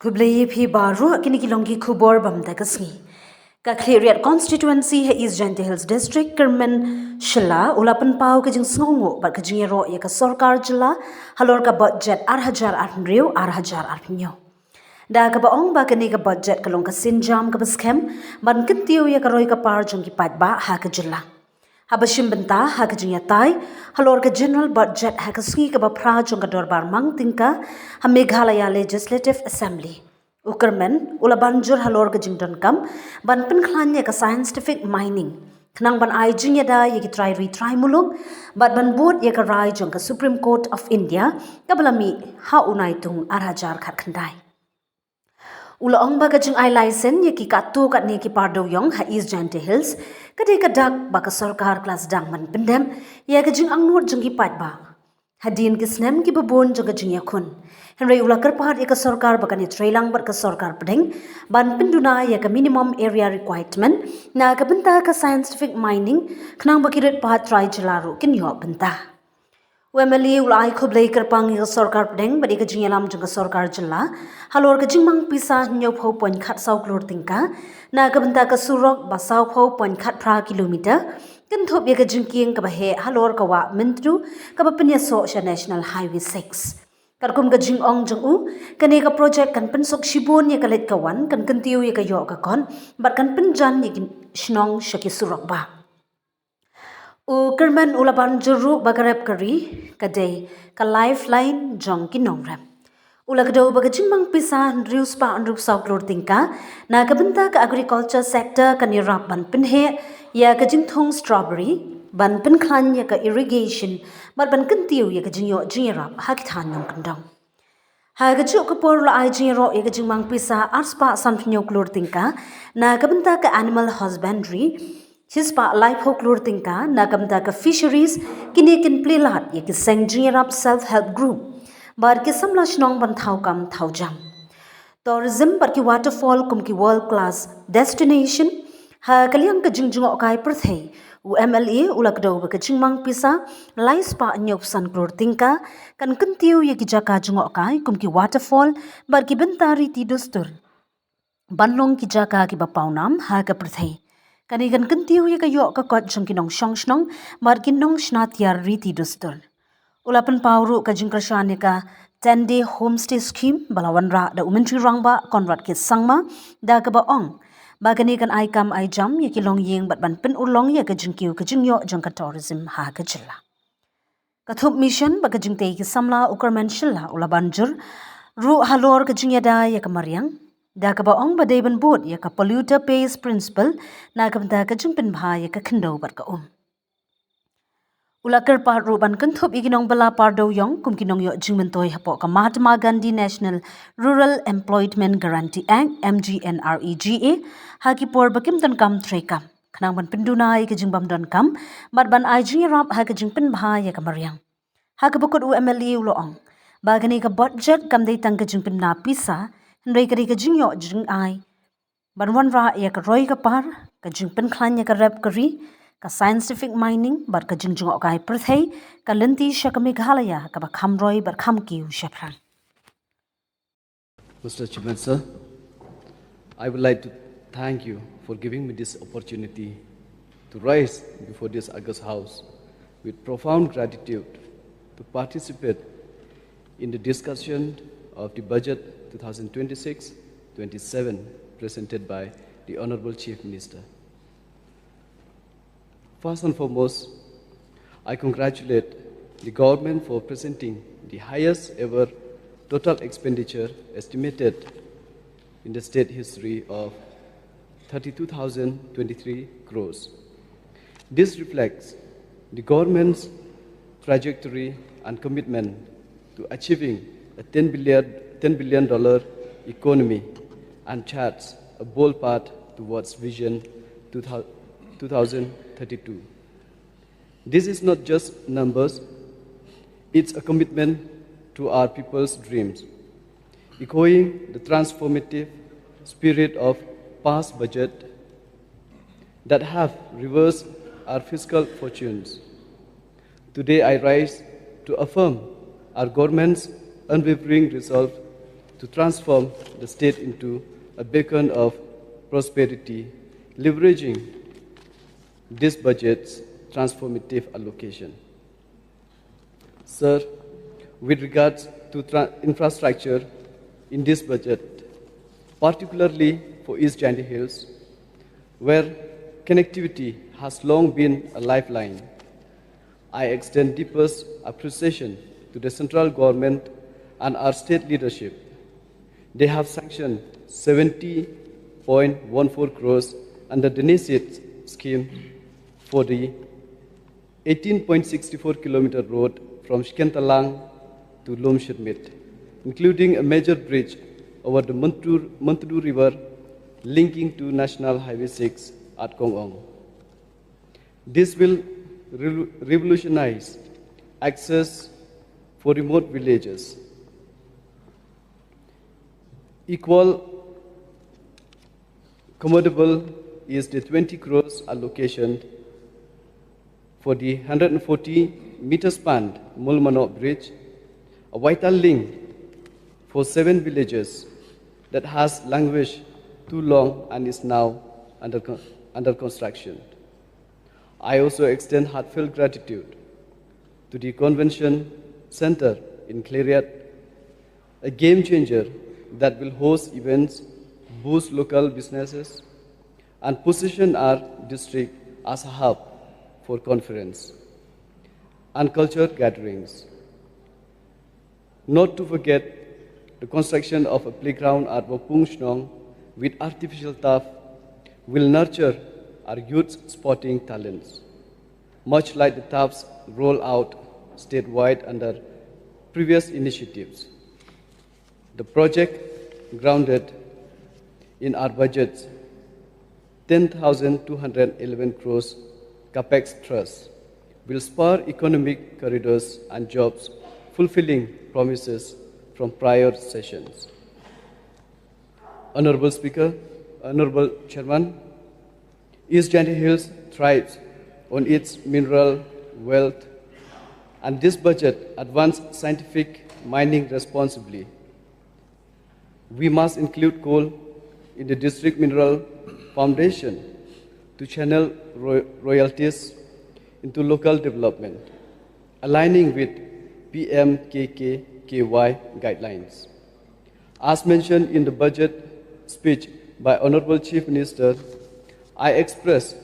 Kublai phi baru kini kilongi khubor bamda kasngi. Ka Cleariat constituency he East Jante Hills district Kyrmen shila ulapan pau ke jing sngongo bat ke jing ro ye ka sarkar jila halor ka budget 8,000 arnyo. Da ka baong ba kini ka budget kalong ka sinjam ka baskem ban kentiu ye ka roi ka par jong ki pat ba ha ka jila. Habashim benta ha ka jing yatai halor ka general budget ha ka sngi ka ba pra jong ka dorbar mang tingka ha Meghalaya Legislative Assembly. U Kyrmen ula banjur halor ke jingdon kam ban penklanya ke scientific mining kenang ban ai jing yada ye ki try mulung bat ban board ye ka rai jong ka Supreme Court of India ka balami ha unai tung arhajar khat khandai ula ong ba ka jing ai license ye ki katu kat ne ki pardo yong ha East Jante Hills ka de ka dak ba ka sarkar class dang man pendem ye ka jing ang nur jong ki pat ba hadin ki snem ki babon jong ka jing yakun Henry ula kerpahat ya ke sarkar bakan ya trailang ber ke sarkar pedeng ban penduna ya ke minimum area requirement na ke benta ke scientific mining kenang bakirit pahat try jelaru kin yo benta UMLA ula ai khoblai kerpang ya sarkar pedeng badi ke jingalam jeng ke sarkar jela halor ke jingmang pisa nyo pho point khat sau klor tingka na ke benta ke surok ba sau pho point khat pra kilometer kan thop ya ke jingking ke bahe halor ka wa mentru ka ba penya so national highway 6 Karkum ka jing ong jang u kani ka project kan pensok shibon ye kalit kawan kan kentiu ye ka yo ka kon bat kan penjan ye shnong shaki surok ba u Kyrmen ulaban juru bagarep kari kadai ka lifeline jong ki nongram ula kado baga jingmang pisa rius pa anrup sau klor tingka na ka benta ka agriculture sector kan irap ban penhe ya ka jingthong strawberry ban pen klan ya ka irrigation bat ban kentiu ya ka jingyo jingrap ha ki than yong kandang ha ka chu ka por la ai jingro ya ka jingmang pisa arspa san phnyo klor tingka na ka benta ka animal husbandry hispa life ho klor tingka na ka benta ka fisheries kini kin plelat ya ki seng jingrap self help group bar ki samla shnong ban thau kam thau jam tourism par ki waterfall kum ki world class destination ha kaliang ka jingjungo kai prthei UMLA ulak do ba kachingmang pisa lais pa nyop san kror tingka kan kentiu ye ki jaka jungo kai kum ki waterfall bar ki bentari ti dustur banlong ki jaka ki ba paunam ha ka prthei kani kan kentiu ye ka yo ka kot jong ki nong shong shnong bar ki nong shnat yar riti dustur ulapan pauru ka jingkrashan ka 10-day homestay scheme balawan ra da umentri rangba konrad ki sangma da ka ba ong Bagani kan ai kam ai jam ye ki long yeng bat ban pen ulong ye ka jingkiu ka jingyo jong ka tourism ha ka jilla. Kathup mission ba ka jingtei ki samla U Kyrmen shilla ula banjur ru halor ka jingyada ye ka mariang da ka ba ong ba dei ban boat ye ka polluter pays principle na ka banta ka jingpen bha ye ka khndo bat ka Ula kerpa ruban kentup iginong bala pardo yong kum kinong yo jingmentoi hapo ka Mahatma Gandhi National Rural Employment Guarantee Act MGNREGA haki por bakim don kam trekam khnang ban penduna ai ka jingbam don kam mat ban ai jing rap ha ka jingpen bha ya ka mariang ha ka bokot UMLA ulo ong bagani ka budget kam dei tang ka jingpen na pisa ndrei ka jing yo jing ai ban wan ra ya ka roi ka par ka jingpen khlan ya ka rap kari ka scientific mining bar ka jingjung kai prthei ka lenti shaka Meghalaya ka ba khamroi bar khamki shapran Mr. Chairman sir, I would like to thank you for giving me this opportunity to rise before this August House with profound gratitude to participate in the discussion of the budget 2026-27 presented by the Honorable Chief Minister. First and foremost, I congratulate the government for presenting the highest ever total expenditure estimated in the state history of 32,023 crores. This reflects the government's trajectory and commitment to achieving a $10 billion economy and charts a bold path towards Vision 2032. This is not just numbers, it's a commitment to our people's dreams, echoing the transformative spirit of past budget that have reversed our fiscal fortunes. Today I rise to affirm our government's unwavering resolve to transform the state into a beacon of prosperity, leveraging this budget's transformative allocation. Sir, with regards to infrastructure in this budget, particularly for East Jandy Hills, where connectivity has long been a lifeline, I extend deepest appreciation to the central government and our state leadership. They have sanctioned 70.14 crores under the NISIT scheme for the 18.64 kilometer road from Shkentalang to Lomshirmit, including a major bridge over the Mantudu River linking to National Highway 6 at Kongong. This will revolutionize access for remote villages. Equal commendable is the 20 crores allocation for the 140-meter span Mulmanok Bridge, a vital link for 7 villages that has languished too long and is now under construction. I also extend heartfelt gratitude to the Convention Center in Clariat, a game changer that will host events, boost local businesses, and position our district as a hub for conference and culture gatherings. Not to forget the construction of a playground at Wapung Shnong with artificial turf will nurture our youth's sporting talents, much like the turfs rolled out statewide under previous initiatives. The project, grounded in our budget's 10,211 crores capex trust, will spur economic corridors and jobs, fulfilling promises from prior sessions. Honorable Speaker, Honorable Chairman, East Jandy Hills thrives on its mineral wealth, and this budget advances scientific mining responsibly. We must include coal in the district mineral foundation to channel royalties into local development, aligning with PMKK-KY guidelines. As mentioned in the budget speech by Honorable Chief Minister, I express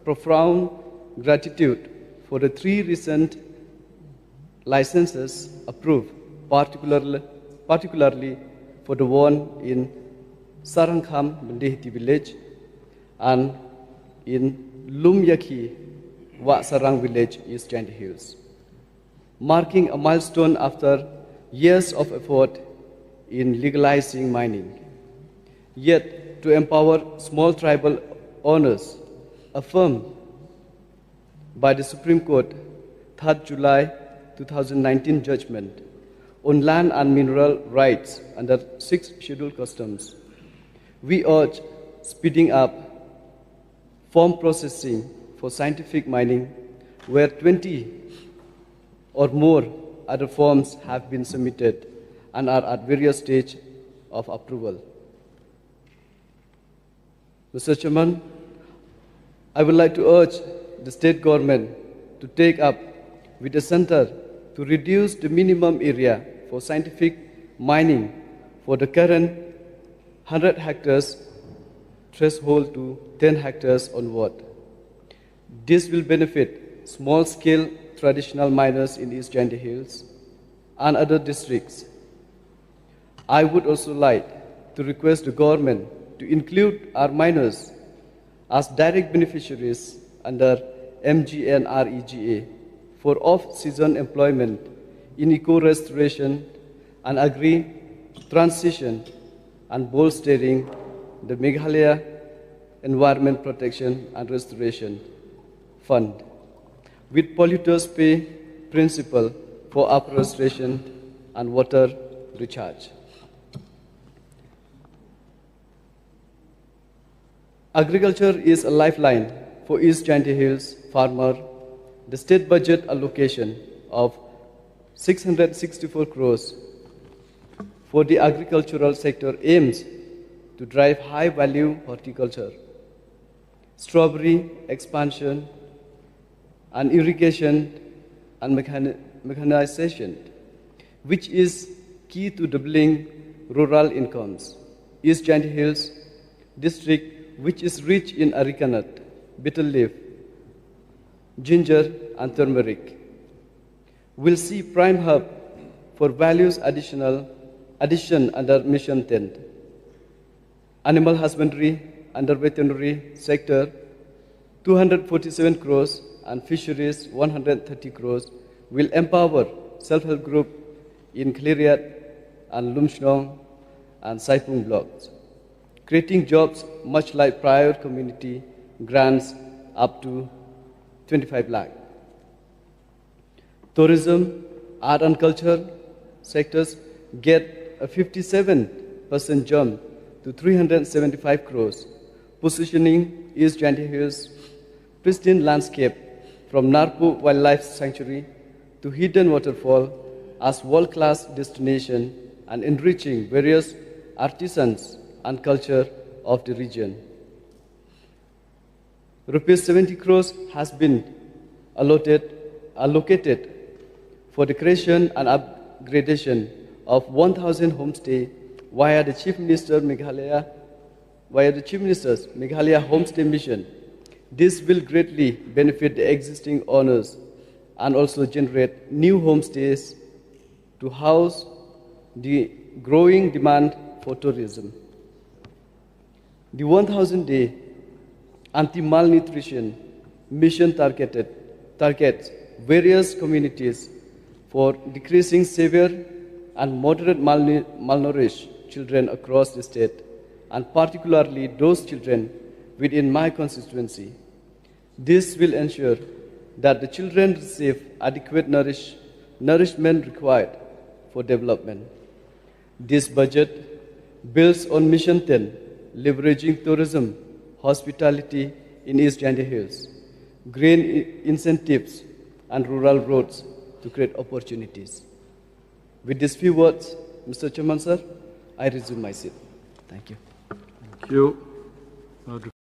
profound gratitude for the 3 recent licenses approved, particularly for the one in Sarankham Mendehti village and in Lumyaki Wat Sarang village, East Jandy Hills, marking a milestone after years of effort in legalizing mining. Yet, to empower small tribal owners, affirmed by the Supreme Court 3rd July 2019 judgment on land and mineral rights under 6th Schedule Customs, we urge speeding up form processing for scientific mining, where 20 or more other forms have been submitted and are at various stages of approval. Mr. Chairman, I would like to urge the state government to take up with the center to reduce the minimum area for scientific mining for the current 100 hectares threshold to 10 hectares onward. This will benefit small-scale traditional miners in East Jandy Hills and other districts. I would also like to request the government to include our miners as direct beneficiaries under MGNREGA for off-season employment in eco-restoration and agri-transition and bolstering the Meghalaya Environment Protection and Restoration Fund with polluters pay principle for afforestation and water recharge. Agriculture is a lifeline for East Jandy Hills farmer. The state budget allocation of 664 crores for the agricultural sector aims to drive high-value horticulture, strawberry expansion, and irrigation and mechanization, which is key to doubling rural incomes. East Giant Hills district, which is rich in areca nut, betel leaf, ginger, and turmeric, will see prime hub for values addition under Mission 10. Animal husbandry under veterinary sector, 247 crores, and fisheries, 130 crores, will empower self-help group in Kliriat and Lumshnong and Saipung blocks, creating jobs much like prior community grants up to 25 lakh. Tourism, art and culture sectors get a 57% jump to 375 crores, positioning East Giant Hills' pristine landscape from Narpu Wildlife Sanctuary to hidden waterfall as world-class destination and enriching various artisans and culture of the region. Rupees 70 crores has been allocated for the creation and upgradation of 1,000 homestay via the Chief Minister's Meghalaya Homestay Mission. This will greatly benefit the existing owners and also generate new homestays to house the growing demand for tourism. The 1,000-day anti-malnutrition mission targets various communities for decreasing severe and moderate malnourished children across the state, and particularly those children within my constituency. This will ensure that the children receive adequate nourishment required for development. This budget builds on Mission 10, leveraging tourism, hospitality in East Giant Hills, green incentives, and rural roads to create opportunities. With these few words, Mr. Chairman, sir, I resume my seat. Thank you. Thank you.